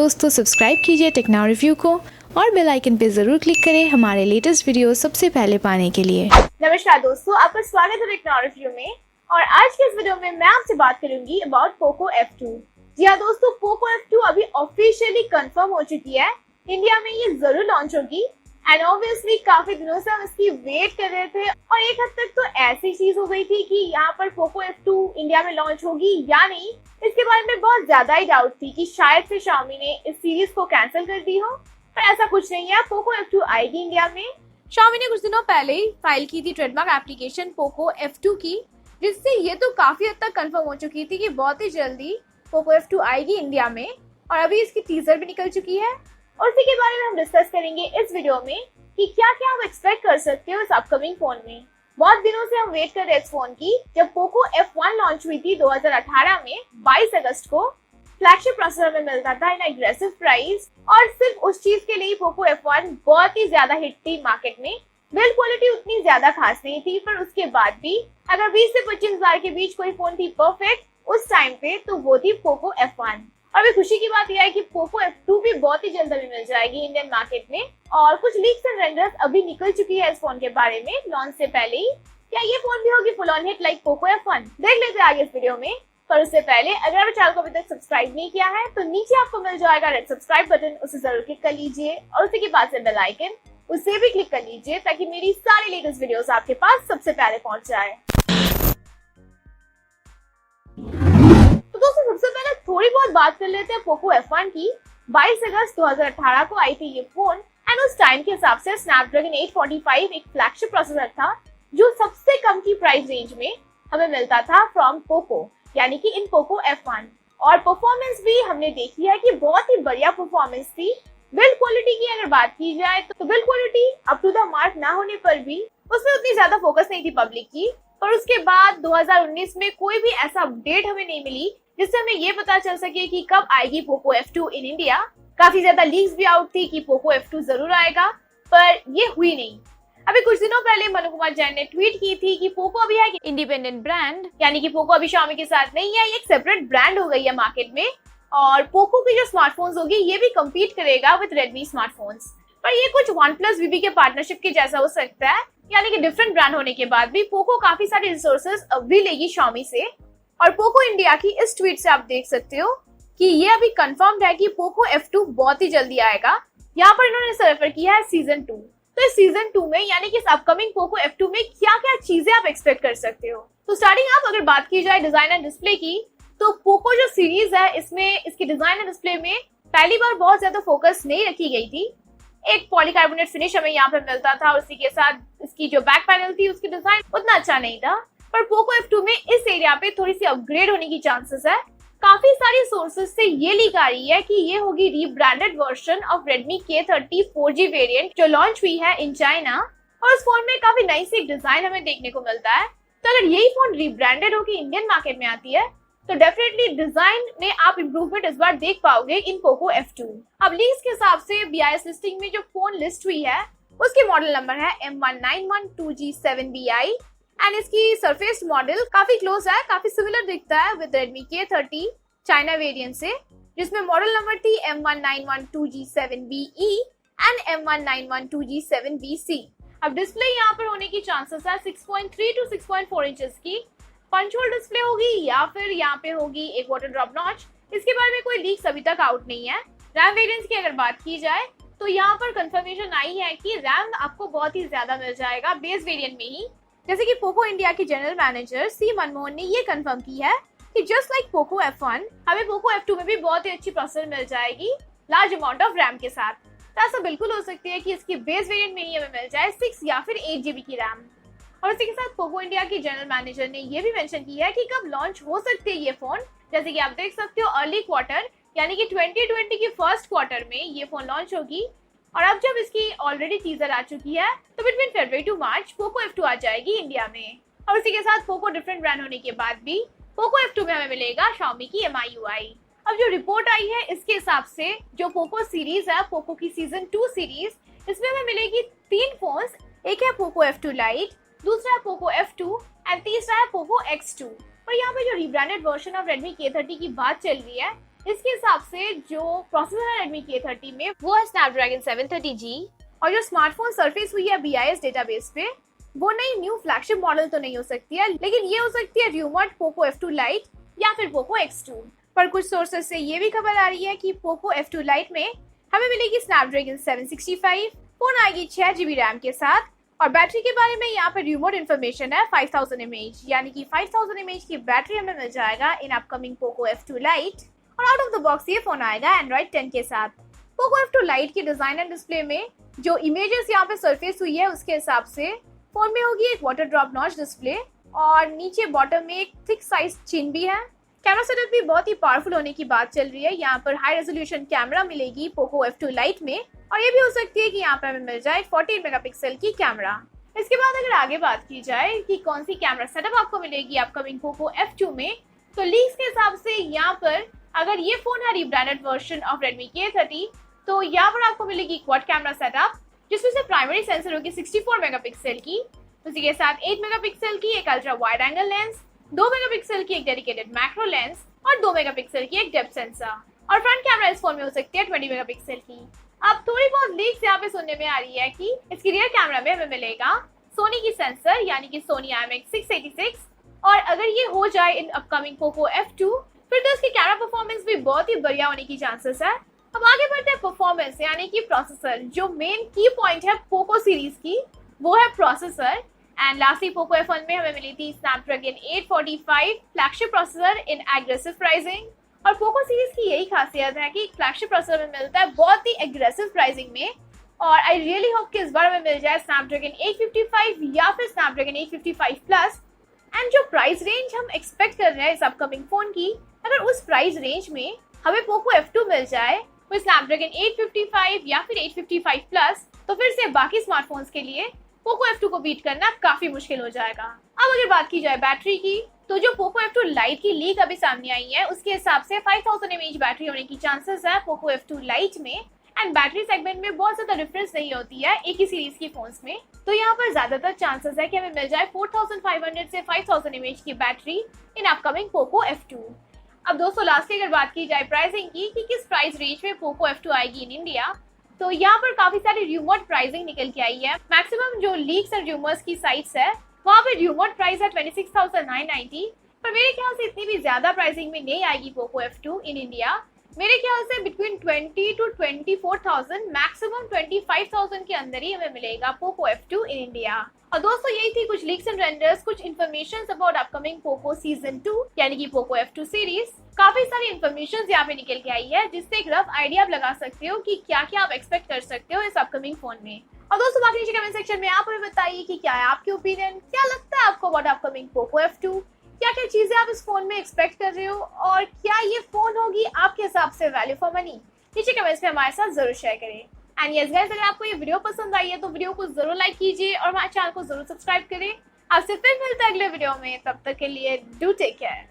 दोस्तों सब्सक्राइब कीजिए techno review को और बेल आइकन पे जरूर क्लिक करें हमारे लेटेस्ट वीडियो सबसे पहले पाने के लिए। नमस्कार दोस्तों, आपका स्वागत है टेक्नो रिव्यू में। और आज के इस वीडियो में मैं आपसे बात करूंगी अबाउट पोको F2। जी हाँ दोस्तों, पोको F2 अभी ऑफिशियली कंफर्म हो चुकी है। इंडिया में ये जरूर लॉन्च होगी एंड ऑब्वियसली काफी दिनों से हम इसकी वेट कर रहे थे और एक हद तक तो ऐसी चीज हो गई थी कि यहाँ पर पोको F2 इंडिया में लॉन्च होगी या नहीं, इसके बारे में बहुत ज्यादा ही डाउट थी कि शायद से Xiaomi ने इस सीरीज को कैंसिल कर दी हो, पर ऐसा कुछ नहीं है। पोको F2 आएगी इंडिया में। Xiaomi ने कुछ दिनों पहले ही फाइल की थी ट्रेडमार्क एप्लीकेशन पोको F2 की, जिससे ये तो काफी हद तक कंफर्म हो चुकी थी कि बहुत ही जल्दी पोको F2 आएगी इंडिया में और अभी इसकी टीजर भी निकल चुकी है और इसी के बारे में हम डिस्कस करेंगे इस वीडियो में कि क्या क्या हम एक्सपेक्ट कर सकते हो इस अपकमिंग फोन में। बहुत दिनों से हम वेट कर रहे हैं इस फोन की। जब पोको F1 लॉन्च हुई थी 2018 में 22 अगस्त को, फ्लैगशिप प्रोसेसर में मिलता था इन एग्रेसिव प्राइस और सिर्फ उस चीज के लिए पोको F1 बहुत ही ज्यादा हिट थी मार्केट में। बिल्ड क्वालिटी उतनी ज्यादा खास नहीं थी, पर उसके बाद भी अगर 20 से 25 हजार के बीच कोई फोन थी परफेक्ट उस टाइम पे, तो वो थी पोको F1। और अभी खुशी की बात यह है कि पोको F2 भी बहुत ही जल्द अभी मिल जाएगी इंडियन मार्केट में और कुछ लीक्स एंड रेंडर्स अभी निकल चुकी है इस फोन के बारे में लॉन्च से पहले ही। क्या ये फोन भी होगी full on hit like Poco F1? देख लेते हैं आगे इस वीडियो में। पर उससे पहले अगर आप चैनल को अभी तक सब्सक्राइब नहीं किया है तो नीचे आपको मिल जाएगा रेड सब्सक्राइब बटन, उसे जरूर क्लिक कर लीजिए और उसी के बाद से बेल आइकन उसे भी क्लिक कर लीजिए ताकि मेरी सारी लेटेस्ट वीडियोस आपके पास सबसे पहले पहुंच जाए। तो दोस्तों सबसे पहले थोड़ी बहुत बात कर लेते हैं पोको F1 की। 22 अगस्त 2018 को आई थी ये फोन एंड उस टाइम के हिसाब से स्नैपड्रैगन 845 एक फ्लैगशिप प्रोसेसर था जो सबसे कम की प्राइस रेंज में हमें मिलता था फ्रॉम पोको, यानी कि इन पोको F1। और परफॉर्मेंस भी हमने देखी है कि बहुत ही बढ़िया परफॉर्मेंस थी। बिल्ड क्वालिटी की अगर बात की जाए तो build quality up to the mark ना होने पर भी उसमें उतनी ज्यादा फोकस नहीं थी पब्लिक की। पर उसके बाद 2019 में कोई भी ऐसा अपडेट हमें नहीं मिली जिससे हमें ये पता चल सके कि कब आएगी पोको F2 इन इंडिया। काफी ज्यादा लीक्स भी आउट थी कि पोको F2 जरूर आएगा, पर ये हुई नहीं। अभी कुछ दिनों पहले मनु कुमार जैन ने ट्वीट की थी कि पोको अभी है इंडिपेंडेंट ब्रांड, यानी कि पोको अभी Xiaomi के साथ नहीं है, ये एक सेपरेट ब्रांड हो गई है मार्केट में और पोको की जो स्मार्टफोन्स होगी ये भी कम्पीट करेगा विद रेडमी स्मार्टफोन्स। पर ये कुछ OnePlus VB के पार्टनरशिप के जैसा हो सकता है, यानी कि डिफरेंट ब्रांड होने के बाद भी पोको काफी सारे रिसोर्सेज अभी लेगी Xiaomi से। और पोको इंडिया की इस ट्वीट से आप देख सकते हो कि ये अभी कंफर्म्ड है कि पोको F2 बहुत ही जल्दी आएगा। यहाँ पर इन्होंने इसे रेफर किया है सीजन 2। तो इस सीजन 2 में यानी कि इस अपकमिंग पोको F2 में क्या क्या चीजें आप एक्सपेक्ट कर सकते हो। तो स्टार्टिंग आप अगर बात की जाए डिजाइन एंड डिस्प्ले की, तो पोको जो सीरीज है इसमें इसकी डिजाइन एंड डिस्प्ले में पहली बार बहुत ज्यादा फोकस नहीं रखी गई थी। एक पॉलीकार्बोनेट फिनिश हमें यहाँ पे मिलता था और उसी के साथ इसकी जो बैक पैनल थी उसकी डिजाइन उतना अच्छा नहीं था। पर पोको F2 में इस एरिया पे थोड़ी सी अपग्रेड होने की चांसेस है। काफी सारी सोर्सेज से ये लीक आ रही है कि ये होगी rebranded version of Redmi K30 4G variant जो लॉन्च हुई है इन चाइना और उस फोन में काफी नई सी डिजाइन हमें देखने को मिलता है। तो अगर यही फोन रीब्रांडेड होकर इंडियन मार्केट में आती है तो डेफिनेटली डिजाइन में आप इम्प्रूवमेंट इस बार देख पाओगे इन पोको F2। अब लीक्स के हिसाब से BIS लिस्टिंग में जो फोन लिस्ट हुई है उसकी मॉडल नंबर है M1912G7BI एंड इसकी सरफेस मॉडल काफी क्लोज है, काफी सिमिलर दिखता है with Redmi K30 China variant से, जिसमें मॉडल नंबर थी M1912G7BE एंड M1912G7BC। अब डिस्प्ले यहाँ पर होने की चांसेस है 6.3 to 6.4 इंचेस की पंच होल डिस्प्ले होगी या फिर यहाँ पे होगी एक वाटर ड्रॉप नॉच। इसके बारे में कोई लीक्स अभी तक आउट नहीं है। रैम वेरिएंट्स की अगर बात की जाए तो यहाँ पर कंफर्मेशन आई है कि रैम आपको बहुत ही ज्यादा मिल जाएगा बेस वेरिएंट में ही, जैसे कि पोको इंडिया की जनरल मैनेजर C मनमोहन ने ये कंफर्म की है कि जस्ट लाइक पोको F1 हमें पोको F2 में भी बहुत ही अच्छी प्रोसेसर मिल जाएगी लार्ज अमाउंट ऑफ रैम के साथ। तो ऐसा बिल्कुल हो सकती है कि इसकी बेस वेरिएंट में ही हमें मिल जाए 6 या फिर 8 GB की रैम। और इसी के साथ पोको इंडिया की जनरल मैनेजर ने ये भी मेंशन किया है कि कब लॉन्च हो सकती है ये फोन। जैसे कि आप देख सकते हो अर्ली क्वार्टर यानी कि 2020 की फर्स्ट क्वार्टर में ये फोन लॉन्च होगी। और अब जब इसकी ऑलरेडी टीजर आ चुकी है तो बिटवीन फरवरी टू मार्च पोको F2 आ जाएगी इंडिया में। और इसी के साथ पोको डिफरेंट ब्रांड होने के बाद भी पोको F2 में हमें मिलेगा Xiaomi की MIUI। अब जो रिपोर्ट आई है इसके हिसाब से जो पोको सीरीज है, पोको की सीजन 2 सीरीज, इसमें हमें मिलेगी 3 फोन्स। एक है पोको F2 लाइट, दूसरा है पोको F2 एंड तीसरा है पोको X2। और यहाँ पे जो rebranded version of Redmi K30 की बात चल रही है इसके हिसाब से जो प्रोसेसर है Redmi K30 में वो है Snapdragon 730G, और जो स्मार्टफोन सरफेस हुई है BIS डेटाबेस पे वो नई न्यू फ्लैगशिप मॉडल तो नहीं हो सकती है, लेकिन ये हो सकती है रूमर्ड Poco F2 Lite या फिर Poco X2। पर कुछ सोर्सेस से ये भी खबर आ रही है कि Poco F2 Lite में हमें मिलेगी Snapdragon 765, फोन आएगी 6GB रैम के साथ, और बैटरी के बारे में यहाँ पर रूमर्ड इन्फॉर्मेशन है 5000 mAh, यानी कि 5000 mAh की बैटरी हमें मिल जाएगा in upcoming Poco F2 Lite। और आउट ऑफ द बॉक्स ये फोन आएगा Android 10 के साथ। Poco F2 Lite की डिजाइन एंड डिस्प्ले में जो इमेजेस यहाँ पे सरफेस हुई है उसके हिसाब से फोन में होगी एक वाटर ड्रॉप नॉच डिस्प्ले, और नीचे बॉटम में एक थिक साइज चिन भी है। कैमरा सेटअप भी बहुत ही पावरफुल होने की बात चल रही है। यहाँ पर हाई रेजोल्यूशन कैमरा मिलेगी Poco F2 Lite में, और ये भी हो सकती है कि यहाँ पे हमें मिल जाए 48 मेगापिक्सल की कैमरा। इसके बाद अगर आगे बात की जाए कि कौन सी कैमरा सेटअप आपको मिलेगी अपकमिंग Poco F2 में, तो लीक्स के हिसाब से यहाँ पर अगर ये फोन है rebranded version of Redmi K30, तो यहाँ पर आपको मिलेगी क्वाड कैमरा सेटअप, जिसमें से प्राइमरी सेंसर होगी 64 मेगापिक्सल की, उसी के साथ 8 मेगापिक्सल की एक ultra wide angle lens, 2 megapixel की एक डेडिकेटेड मैक्रो लेंस और 2 मेगापिक्सल की एक डेप्थ सेंसर, और फ्रंट कैमरा इस फोन में हो सकती है 20 मेगापिक्सल की। अब थोड़ी बहुत लीक्स यहाँ पे सुनने में आ रही है कि इसकी रियर कैमरा में हमें मिलेगा सोनी की सेंसर यानी कि Sony IMX686, और अगर ये हो जाए इन अपकमिंग Poco F2 फिर तो इसकी कैमरा परफॉर्मेंस भी बहुत ही बढ़िया होने की चांसेस है। अब आगे बढ़ते हैं परफॉर्मेंस यानी कि प्रोसेसर। जो मेन की पॉइंट है पोको सीरीज की वो है processor, and lastly Poco F1 में हमें मिली थी Snapdragon 845 फ्लैगशिप प्रोसेसर इन एग्रेसिव प्राइसिंग, और पोको सीरीज की यही खासियत है कि फ्लैगशिप प्रोसेसर में मिलता है बहुत ही एग्रेसिव प्राइसिंग में, और आई रियली होप कि इस बार हमें मिल जाए Snapdragon 855 या फिर Snapdragon 855 प्लस। एंड जो प्राइस रेंज हम एक्सपेक्ट कर रहे हैं इस अपकमिंग फोन की, अगर उस प्राइस रेंज में हमें Poco F2 मिल जाए विद Snapdragon 855 या फिर 855 प्लस, तो फिर से बाकी स्मार्टफोन्स के लिए Poco F2 को बीट करना काफी मुश्किल हो जाएगा। अब अगर बात की जाए बैटरी की, तो जो Poco F2 Lite की लीक अभी सामने आई है उसके हिसाब से 5000 mAh बैटरी होने की चांसेस है Poco F2 Lite में, एंड बैटरी सेगमेंट में बहुत ज्यादा डिफरेंस नहीं होती है एक ही सीरीज की फोन्स में, तो यहाँ पर ज्यादातर चांसेस है कि हमें मिल जाए 4500 से 5000 mAh की battery in upcoming Poco F2। अब दोस्तों लास्टली अगर बात की जाए प्राइसिंग की कि किस प्राइस रेंज में Poco F2 आएगी इन इंडिया, तो यहाँ पर काफी सारी रूमर्ड प्राइसिंग निकल के आई है। मैक्सिमम जो लीक्स एंड रूमर्स की साइट्स है वहाँ पे रूमर्ड प्राइस है 26,990, पर मेरे ख्याल से इतनी भी ज्यादा प्राइसिंग में नहीं आएगी Poco F2 इन इंडिया। मेरे ख्याल से बिटवीन 20 to 24,000, मैक्सिमम 25,000 के अंदर ही हमें मिलेगा Poco F2 इन इंडिया। और दोस्तों यही थी कुछ लीक्स एंड रेंडर्स, कुछ information about upcoming Poco season 2 यानी कि Poco F2 सीरीज। काफी सारी इन्फॉर्मेशन यहाँ पे निकल के आई है जिससे एक रफ आइडिया आप लगा सकते हो कि क्या क्या आप एक्सपेक्ट कर सकते हो इस अपकमिंग फोन में। और दोस्तों बाकी नीचे कमेंट सेक्शन में आप हमें बताइए कि क्या है आपके ओपिनियन, क्या लगता है आपको अबाउट अपकमिंग Poco F2, क्या क्या चीजें आप इस फोन में एक्सपेक्ट कर रहे हो, और क्या ये फोन होगी आपके हिसाब से वैल्यू फॉर मनी। नीचे कमेंट्स में हमारे साथ जरूर शेयर करें। एंड यस गाइस, अगर आपको ये वीडियो पसंद आई है तो वीडियो को जरूर लाइक कीजिए और हमारे चैनल को जरूर सब्सक्राइब करें। आपसे फिर मिलते हैं अगले वीडियो में, तब तक के लिए डू टेक केयर।